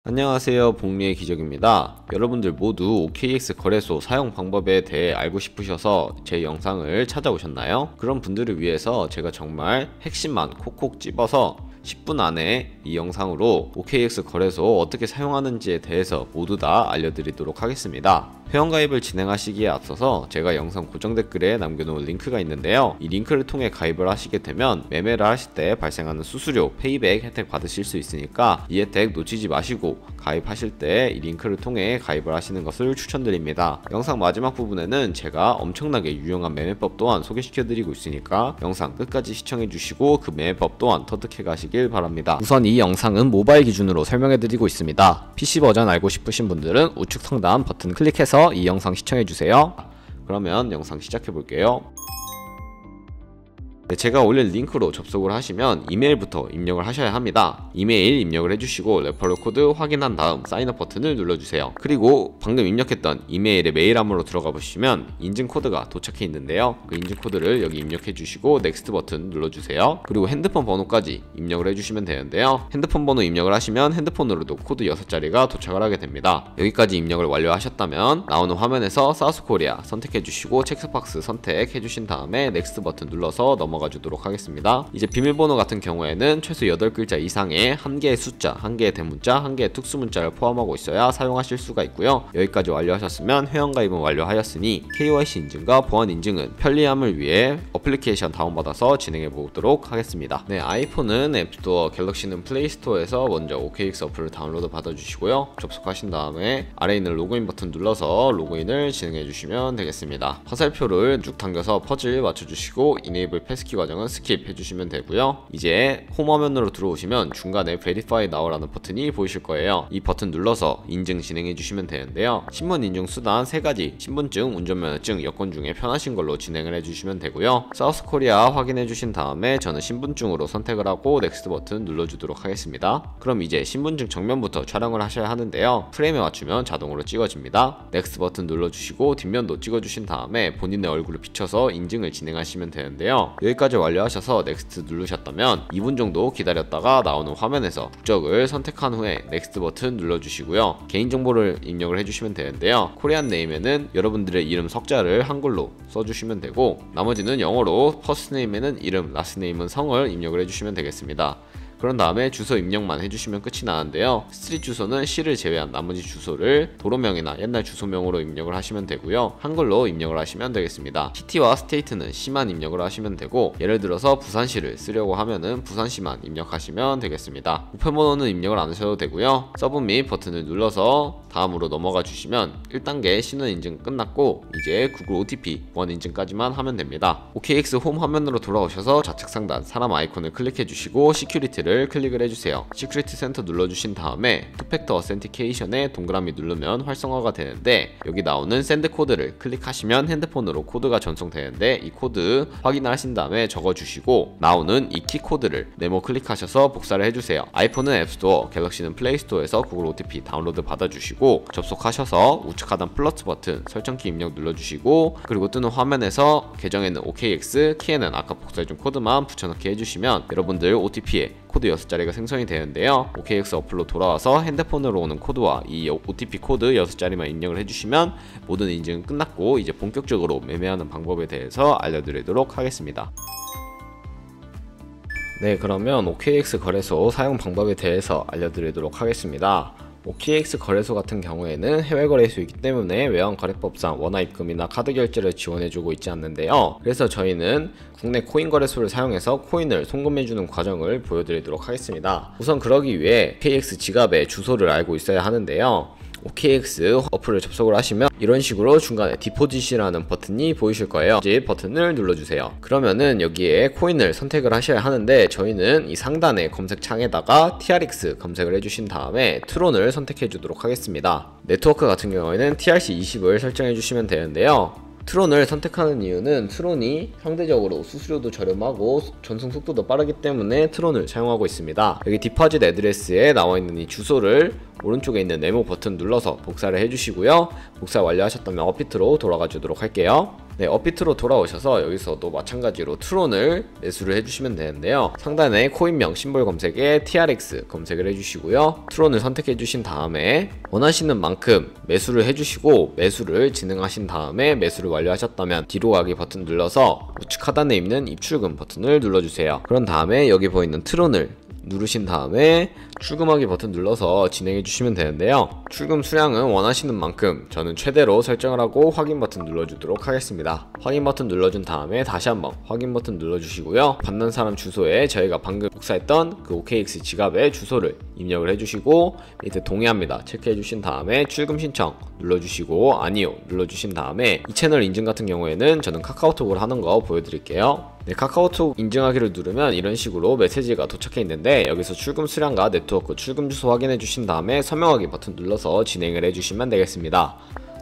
안녕하세요, 복리의 기적입니다. 여러분들 모두 OKX 거래소 사용 방법에 대해 알고 싶으셔서 제 영상을 찾아오셨나요? 그런 분들을 위해서 제가 정말 핵심만 콕콕 집어서 10분 안에 이 영상으로 OKX 거래소 어떻게 사용하는지에 대해서 모두 다 알려드리도록 하겠습니다. 회원가입을 진행하시기에 앞서서 제가 영상 고정 댓글에 남겨놓은 링크가 있는데요. 이 링크를 통해 가입을 하시게 되면 매매를 하실 때 발생하는 수수료, 페이백 혜택 받으실 수 있으니까 이 혜택 놓치지 마시고 가입하실 때 이 링크를 통해 가입을 하시는 것을 추천드립니다. 영상 마지막 부분에는 제가 엄청나게 유용한 매매법 또한 소개시켜드리고 있으니까 영상 끝까지 시청해주시고 그 매매법 또한 터득해 가시길 바랍니다. 우선 이 영상은 모바일 기준으로 설명해드리고 있습니다. PC 버전 알고 싶으신 분들은 우측 상단 버튼 클릭해서 이 영상 시청해주세요. 그러면 영상 시작해볼게요. 제가 올릴 링크로 접속을 하시면 이메일부터 입력을 하셔야 합니다. 이메일 입력을 해주시고 레퍼럴 코드 확인한 다음 사인업 버튼을 눌러주세요. 그리고 방금 입력했던 이메일의 메일함으로 들어가 보시면 인증 코드가 도착해 있는데요. 그 인증 코드를 여기 입력해 주시고 넥스트 버튼 눌러주세요. 그리고 핸드폰 번호까지 입력을 해주시면 되는데요. 핸드폰 번호 입력을 하시면 핸드폰으로도 코드 6자리가 도착을 하게 됩니다. 여기까지 입력을 완료하셨다면 나오는 화면에서 사우스코리아 선택해 주시고 체크박스 선택해 주신 다음에 넥스트 버튼 눌러서 넘어가 주도록 하겠습니다. 이제 비밀번호 같은 경우에는 최소 8글자 이상의 한 개의 숫자, 한 개의 대문자, 한 개의 특수문자를 포함하고 있어야 사용하실 수가 있고요. 여기까지 완료하셨으면 회원가입은 완료하였으니 KYC 인증과 보안 인증은 편리함을 위해 어플리케이션 다운받아서 진행해 보도록 하겠습니다. 네, 아이폰은 앱스토어, 갤럭시는 플레이스토어에서 먼저 OKX 어플을 다운로드 받아주시고요. 접속하신 다음에 아래에 있는 로그인 버튼 눌러서 로그인을 진행해 주시면 되겠습니다. 화살표를 쭉 당겨서 퍼즐 맞춰주시고 이네이블 패스키 과정은 스킵 해주시면 되고요. 이제 홈 화면으로 들어오시면 중간에 Verify Now라는 버튼이 보이실 거예요. 이 버튼 눌러서 인증 진행해 주시면 되는데요. 신분 인증 수단 3가지, 신분증, 운전면허증, 여권 중에 편하신 걸로 진행을 해주시면 되고요. 사우스코리아 확인해 주신 다음에 저는 신분증으로 선택을 하고 넥스트 버튼 눌러주도록 하겠습니다. 그럼 이제 신분증 정면부터 촬영을 하셔야 하는데요. 프레임에 맞추면 자동으로 찍어집니다. 넥스트 버튼 눌러주시고 뒷면도 찍어주신 다음에 본인의 얼굴을 비춰서 인증을 진행하시면 되는데요. 여기까지 완료하셔서 넥스트 누르셨다면 2분 정도 기다렸다가 나오는 화면에서 국적을 선택한 후에 넥스트 버튼 눌러주시고요. 개인정보를 입력을 해주시면 되는데요. 코리안 네임에는 여러분들의 이름 석자를 한글로 써주시면 되고 나머지는 영어로 퍼스트 네임에는 이름, 라스트 네임은 성을 입력을 해주시면 되겠습니다. 그런 다음에 주소 입력만 해주시면 끝이 나는데요. 스트릿 주소는 시를 제외한 나머지 주소를 도로명이나 옛날 주소명으로 입력을 하시면 되고요. 한글로 입력을 하시면 되겠습니다. 시티와 스테이트는 시만 입력을 하시면 되고 예를 들어서 부산시를 쓰려고 하면은 부산시만 입력하시면 되겠습니다. 우편번호는 입력을 안 하셔도 되고요. 서브밋 버튼을 눌러서 다음으로 넘어가 주시면 1단계 신원 인증 끝났고 이제 구글 OTP 보안 인증까지만 하면 됩니다. OKX 홈 화면으로 돌아오셔서 좌측 상단 사람 아이콘을 클릭해 주시고 시큐리티를 클릭을 해주세요. 시큐리티 센터 눌러주신 다음에 투팩터 어센티케이션에 동그라미 누르면 활성화가 되는데 여기 나오는 샌드 코드를 클릭하시면 핸드폰으로 코드가 전송되는데 이 코드 확인을 하신 다음에 적어주시고 나오는 이 키코드를 네모 클릭하셔서 복사를 해주세요. 아이폰은 앱스토어, 갤럭시는 플레이스토어에서 구글 OTP 다운로드 받아주시고 접속하셔서 우측 하단 플러스 버튼 설정키 입력 눌러주시고 그리고 뜨는 화면에서 계정에는 OKX, 키에는 아까 복사해준 코드만 붙여넣기 해주시면 여러분들 OTP에 코드 6자리가 생성이 되는데요. OKX 어플로 돌아와서 핸드폰으로 오는 코드와 이 OTP 코드 6자리만 입력을 해주시면 모든 인증은 끝났고 이제 본격적으로 매매하는 방법에 대해서 알려드리도록 하겠습니다. 네, 그러면 OKX 거래소 사용 방법에 대해서 알려드리도록 하겠습니다. OKX 거래소 같은 경우에는 해외 거래소이기 때문에 외환거래법상 원화입금이나 카드 결제를 지원해주고 있지 않는데요. 그래서 저희는 국내 코인 거래소를 사용해서 코인을 송금해주는 과정을 보여드리도록 하겠습니다. 우선 그러기 위해 OKX 지갑의 주소를 알고 있어야 하는데요. OKX 어플을 접속을 하시면 이런 식으로 중간에 디포짓이라는 버튼이 보이실 거예요. 디포짓 버튼을 눌러주세요. 그러면은 여기에 코인을 선택을 하셔야 하는데 저희는 이 상단의 검색창에다가 TRX 검색을 해주신 다음에 트론을 선택해 주도록 하겠습니다. 네트워크 같은 경우에는 TRC20을 설정해 주시면 되는데요. 트론을 선택하는 이유는 트론이 상대적으로 수수료도 저렴하고 전송 속도도 빠르기 때문에 트론을 사용하고 있습니다. 여기 디파짓 애드레스에 나와 있는 이 주소를 오른쪽에 있는 네모 버튼 눌러서 복사를 해주시고요. 복사 완료하셨다면 업비트로 돌아가 주도록 할게요. 네, 업비트로 돌아오셔서 여기서도 마찬가지로 트론을 매수를 해주시면 되는데요. 상단에 코인명 심볼 검색에 TRX 검색을 해주시고요. 트론을 선택해 주신 다음에 원하시는 만큼 매수를 해주시고 매수를 진행하신 다음에 매수를 완료하셨다면 뒤로 가기 버튼 눌러서 우측 하단에 있는 입출금 버튼을 눌러주세요. 그런 다음에 여기 보이는 트론을 누르신 다음에 출금하기 버튼 눌러서 진행해 주시면 되는데요. 출금 수량은 원하시는 만큼 저는 최대로 설정을 하고 확인 버튼 눌러주도록 하겠습니다. 확인 버튼 눌러준 다음에 다시 한번 확인 버튼 눌러주시고요. 받는 사람 주소에 저희가 방금 복사했던 그 OKX 지갑의 주소를 입력을 해주시고 밑에 동의합니다 체크해 주신 다음에 출금 신청 눌러주시고 아니요 눌러주신 다음에 이 채널 인증 같은 경우에는 저는 카카오톡으로 하는 거 보여드릴게요. 네, 카카오톡 인증하기를 누르면 이런 식으로 메시지가 도착해 있는데 여기서 출금 수량과 네트워크 출금 주소 확인해 주신 다음에 서명하기 버튼 눌러서 진행을 해주시면 되겠습니다.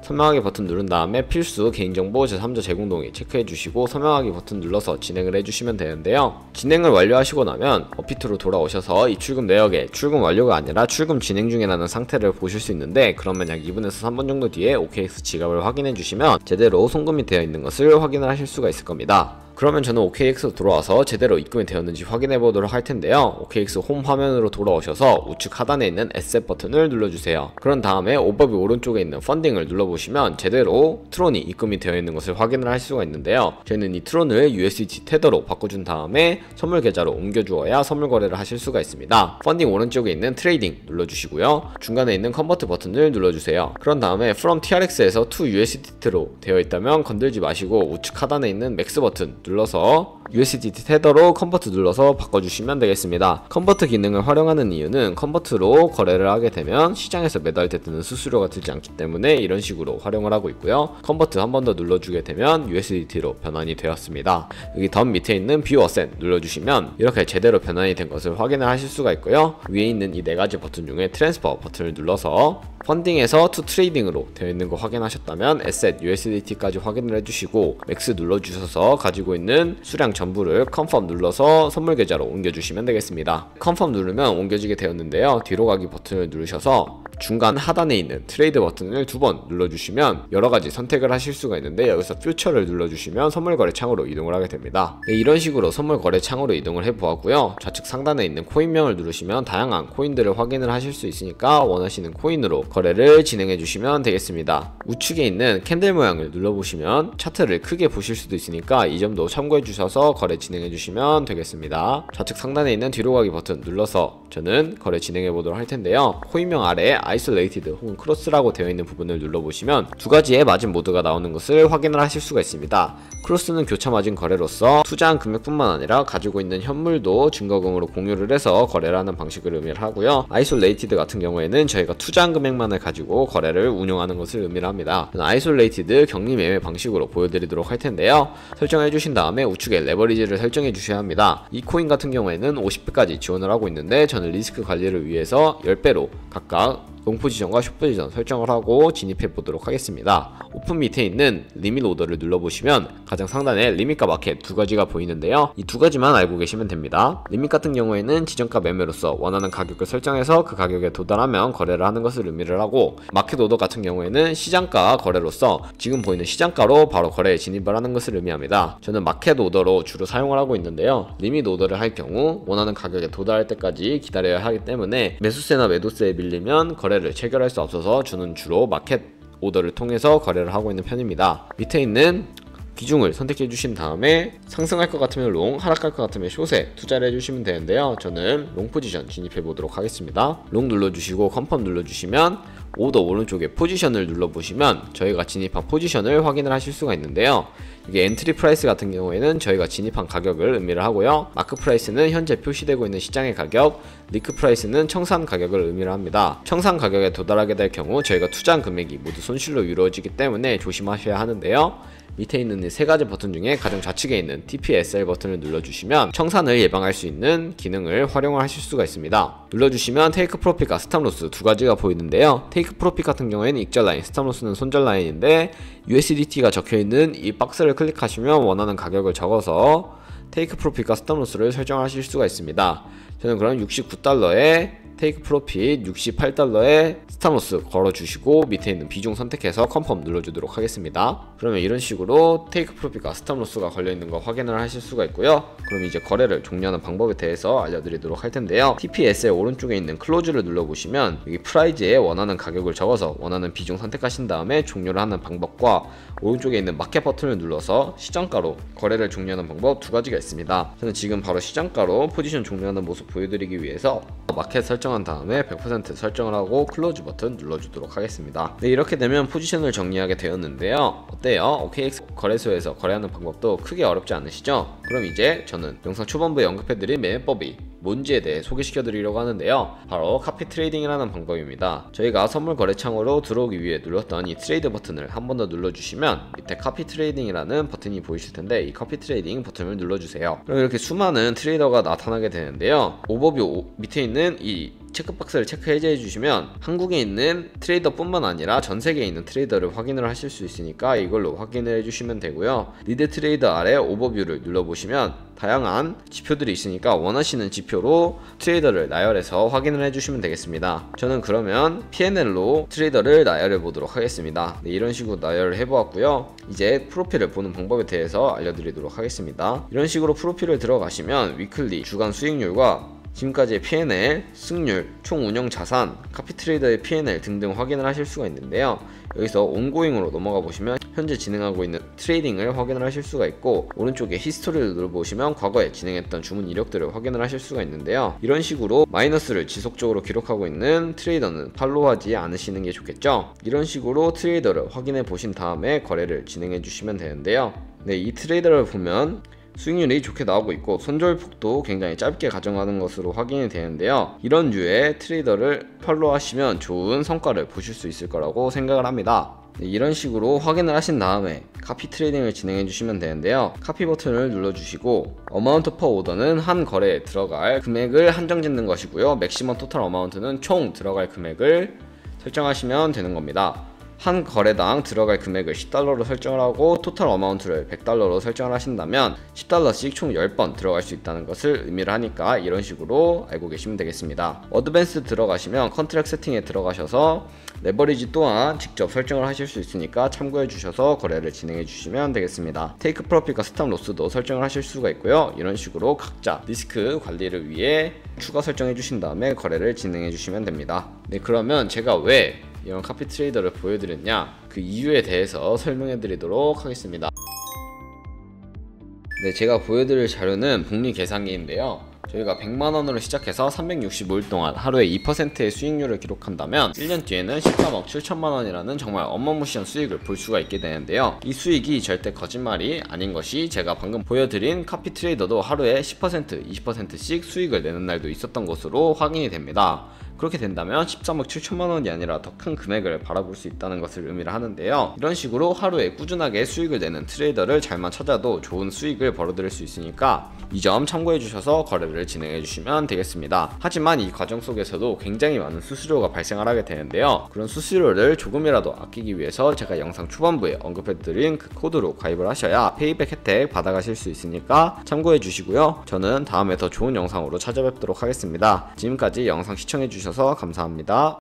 서명하기 버튼 누른 다음에 필수 개인정보 제3자 제공 동의 체크해 주시고 서명하기 버튼 눌러서 진행을 해주시면 되는데요. 진행을 완료하시고 나면 업비트로 돌아오셔서 이 출금 내역에 출금 완료가 아니라 출금 진행 중이라는 상태를 보실 수 있는데 그러면 약 2분에서 3분 정도 뒤에 OKX 지갑을 확인해 주시면 제대로 송금이 되어 있는 것을 확인을 하실 수가 있을 겁니다. 그러면 저는 OKX로 돌아와서 제대로 입금이 되었는지 확인해 보도록 할 텐데요. OKX 홈 화면으로 돌아오셔서 우측 하단에 있는 에셋 버튼을 눌러주세요. 그런 다음에 오버뷰 오른쪽에 있는 펀딩을 눌러보시면 제대로 트론이 입금이 되어 있는 것을 확인을 할 수가 있는데요. 저희는 이 트론을 USDT 테더로 바꿔준 다음에 선물 계좌로 옮겨주어야 선물 거래를 하실 수가 있습니다. 펀딩 오른쪽에 있는 트레이딩 눌러주시고요. 중간에 있는 컨버트 버튼을 눌러주세요. 그런 다음에 from TRX에서 to USDT로 되어 있다면 건들지 마시고 우측 하단에 있는 맥스 버튼 눌러서 USDT 테더로 컨버트 눌러서 바꿔주시면 되겠습니다. 컨버트 기능을 활용하는 이유는 컨버트로 거래를 하게 되면 시장에서 매도할 때 드는 수수료가 들지 않기 때문에 이런 식으로 활용을 하고 있고요. 컨버트 한 번 더 눌러주게 되면 USDT로 변환이 되었습니다. 여기 덤 밑에 있는 View Asset 눌러주시면 이렇게 제대로 변환이 된 것을 확인을 하실 수가 있고요. 위에 있는 이 4가지 버튼 중에 트랜스퍼 버튼을 눌러서 펀딩에서 투 트레이딩으로 되어 있는 거 확인하셨다면 에셋 USDT까지 확인을 해주시고 맥스 눌러주셔서 가지고 있는 수량 전부를 컨펌 눌러서 선물 계좌로 옮겨주시면 되겠습니다. 컨펌 누르면 옮겨지게 되었는데요. 뒤로 가기 버튼을 누르셔서 중간 하단에 있는 트레이드 버튼을 2번 눌러주시면 여러가지 선택을 하실 수가 있는데 여기서 퓨처를 눌러주시면 선물 거래 창으로 이동을 하게 됩니다. 네, 이런 식으로 선물 거래 창으로 이동을 해보았고요. 좌측 상단에 있는 코인명을 누르시면 다양한 코인들을 확인을 하실 수 있으니까 원하시는 코인으로 거래를 진행해 주시면 되겠습니다. 우측에 있는 캔들 모양을 눌러보시면 차트를 크게 보실 수도 있으니까 이 점도 참고해 주셔서 거래 진행해 주시면 되겠습니다. 좌측 상단에 있는 뒤로 가기 버튼 눌러서 저는 거래 진행해 보도록 할 텐데요. 코인명 아래에 아이솔레이티드 혹은 크로스라고 되어 있는 부분을 눌러보시면 2가지의 마진 모드가 나오는 것을 확인을 하실 수가 있습니다. 크로스는 교차 마진 거래로서 투자한 금액뿐만 아니라 가지고 있는 현물도 증거금으로 공유를 해서 거래를 하는 방식을 의미를 하고요. 아이솔레이티드 같은 경우에는 저희가 투자한 금액만을 가지고 거래를 운영하는 것을 의미를 합니다. 아이솔레이티드 격리 매매 방식으로 보여드리도록 할 텐데요. 설정해 주신 다음에 우측에 레버리지를 설정해 주셔야 합니다. 이 코인 같은 경우에는 50배까지 지원을 하고 있는데 저는 리스크 관리를 위해서 10배로 각각 롱 포지션과 숏 포지션 설정을 하고 진입해 보도록 하겠습니다. 오픈 밑에 있는 리밋 오더를 눌러보시면 가장 상단에 리밋과 마켓 2가지가 보이는데요. 이 2가지만 알고 계시면 됩니다. 리밋 같은 경우에는 지정가 매매로서 원하는 가격을 설정해서 그 가격에 도달하면 거래를 하는 것을 의미를 하고, 마켓 오더 같은 경우에는 시장가 거래로서 지금 보이는 시장가로 바로 거래에 진입을 하는 것을 의미합니다. 저는 마켓 오더로 주로 사용을 하고 있는데요. 리밋 오더를 할 경우 원하는 가격에 도달할 때까지 기다려야 하기 때문에 매수세나 매도세에 밀리면 거래를 체결할 수 없어서 저는 주로 마켓 오더를 통해서 거래를 하고 있는 편입니다. 밑에 있는 비중을 선택해 주신 다음에 상승할 것 같으면 롱, 하락할 것 같으면 숏에 투자를 해주시면 되는데요. 저는 롱 포지션 진입해 보도록 하겠습니다. 롱 눌러주시고 컨펌 눌러주시면 오더 오른쪽에 포지션을 눌러보시면 저희가 진입한 포지션을 확인을 하실 수가 있는데요. 이게 엔트리 프라이스 같은 경우에는 저희가 진입한 가격을 의미를 하고요. 마크 프라이스는 현재 표시되고 있는 시장의 가격, 리크 프라이스는 청산 가격을 의미를 합니다. 청산 가격에 도달하게 될 경우 저희가 투자한 금액이 모두 손실로 이루어지기 때문에 조심하셔야 하는데요. 밑에 있는 이 3가지 버튼 중에 가장 좌측에 있는 TPSL 버튼을 눌러주시면 청산을 예방할 수 있는 기능을 활용을 하실 수가 있습니다. 눌러주시면 테이크 프로핏과 스탑로스 2가지가 보이는데요. 테이크 프로핏 같은 경우에는 익절 라인, 스탑로스는 손절 라인인데 USDT가 적혀있는 이 박스를 클릭하시면 원하는 가격을 적어서 테이크 프로핏과 스탑로스를 설정하실 수가 있습니다. 저는 그럼 $69에 테이크 프로핏 68달러에 스탑로스 걸어주시고 밑에 있는 비중 선택해서 컨펌 눌러주도록 하겠습니다. 그러면 이런 식으로 테이크 프로핏과 스탑로스가 걸려있는 거 확인을 하실 수가 있고요. 그럼 이제 거래를 종료하는 방법에 대해서 알려드리도록 할 텐데요. TPS의 오른쪽에 있는 클로즈를 눌러보시면 여기 프라이즈에 원하는 가격을 적어서 원하는 비중 선택하신 다음에 종료를 하는 방법과 오른쪽에 있는 마켓 버튼을 눌러서 시장가로 거래를 종료하는 방법 두 가지가 있습니다. 저는 지금 바로 시장가로 포지션 종료하는 모습 보여드리기 위해서 마켓 설정한 다음에 100% 설정을 하고 클로즈 버튼 눌러주도록 하겠습니다. 네, 이렇게 되면 포지션을 정리하게 되었는데요. 어때요? OKX 거래소에서 거래하는 방법도 크게 어렵지 않으시죠? 그럼 이제 저는 영상 초반부에 언급해드린 매매법이 뭔지에 대해 소개시켜 드리려고 하는데요. 바로 카피 트레이딩이라는 방법입니다. 저희가 선물 거래창으로 들어오기 위해 눌렀던 이 트레이드 버튼을 한 번 더 눌러주시면 밑에 카피 트레이딩이라는 버튼이 보이실 텐데 이 카피 트레이딩 버튼을 눌러주세요. 그럼 이렇게 수많은 트레이더가 나타나게 되는데요. 오버뷰 밑에 있는 이 체크박스를 체크 해제해 주시면 한국에 있는 트레이더 뿐만 아니라 전 세계에 있는 트레이더를 확인을 하실 수 있으니까 이걸로 확인을 해주시면 되고요. 리드 트레이더 아래 오버뷰를 눌러보시면 다양한 지표들이 있으니까 원하시는 지표로 트레이더를 나열해서 확인을 해주시면 되겠습니다. 저는 그러면 P&L로 트레이더를 나열해 보도록 하겠습니다. 네, 이런 식으로 나열을 해보았고요. 이제 프로필을 보는 방법에 대해서 알려드리도록 하겠습니다. 이런 식으로 프로필을 들어가시면 위클리 주간 수익률과 지금까지의 P&L, 승률, 총 운영 자산, 카피 트레이더의 P&L 등등 확인을 하실 수가 있는데요. 여기서 온고잉으로 넘어가 보시면 현재 진행하고 있는 트레이딩을 확인을 하실 수가 있고 오른쪽에 히스토리를 눌러보시면 과거에 진행했던 주문 이력들을 확인을 하실 수가 있는데요. 이런 식으로 마이너스를 지속적으로 기록하고 있는 트레이더는 팔로우하지 않으시는 게 좋겠죠. 이런 식으로 트레이더를 확인해 보신 다음에 거래를 진행해 주시면 되는데요. 네, 이 트레이더를 보면 수익률이 좋게 나오고 있고 손절폭도 굉장히 짧게 가져가는 것으로 확인이 되는데요. 이런 류의 트레이더를 팔로우하시면 좋은 성과를 보실 수 있을 거라고 생각을 합니다. 네, 이런 식으로 확인을 하신 다음에 카피 트레이딩을 진행해 주시면 되는데요. 카피 버튼을 눌러주시고 어마운트 퍼 오더는 한 거래에 들어갈 금액을 한정 짓는 것이고요. 맥시멈 토탈 어마운트는 총 들어갈 금액을 설정하시면 되는 겁니다. 한 거래당 들어갈 금액을 10달러로 설정을 하고 토탈 어마운트를 100달러로 설정을 하신다면 10달러씩 총 10번 들어갈 수 있다는 것을 의미를 하니까 이런 식으로 알고 계시면 되겠습니다. 어드밴스 들어가시면 컨트랙 세팅에 들어가셔서 레버리지 또한 직접 설정을 하실 수 있으니까 참고해 주셔서 거래를 진행해 주시면 되겠습니다. 테이크 프로핏과 스탑 로스도 설정을 하실 수가 있고요. 이런 식으로 각자 리스크 관리를 위해 추가 설정해 주신 다음에 거래를 진행해 주시면 됩니다. 네, 그러면 제가 왜 이런 카피 트레이더를 보여드렸냐 그 이유에 대해서 설명해 드리도록 하겠습니다. 네, 제가 보여드릴 자료는 복리 계산기인데요. 저희가 100만원으로 시작해서 365일 동안 하루에 2%의 수익률을 기록한다면 1년 뒤에는 13억 7천만원이라는 정말 어마무시한 수익을 볼 수가 있게 되는데요. 이 수익이 절대 거짓말이 아닌 것이 제가 방금 보여드린 카피 트레이더도 하루에 10%, 20%씩 수익을 내는 날도 있었던 것으로 확인이 됩니다. 그렇게 된다면 13억 7천만원이 아니라 더 큰 금액을 바라볼 수 있다는 것을 의미를 하는데요. 이런 식으로 하루에 꾸준하게 수익을 내는 트레이더를 잘만 찾아도 좋은 수익을 벌어들일 수 있으니까 이 점 참고해 주셔서 거래를 진행해 주시면 되겠습니다. 하지만 이 과정 속에서도 굉장히 많은 수수료가 발생을 하게 되는데요. 그런 수수료를 조금이라도 아끼기 위해서 제가 영상 초반부에 언급해드린 그 코드로 가입을 하셔야 페이백 혜택 받아가실 수 있으니까 참고해 주시고요. 저는 다음에 더 좋은 영상으로 찾아뵙도록 하겠습니다. 지금까지 영상 시청해 주셔서 감사합니다.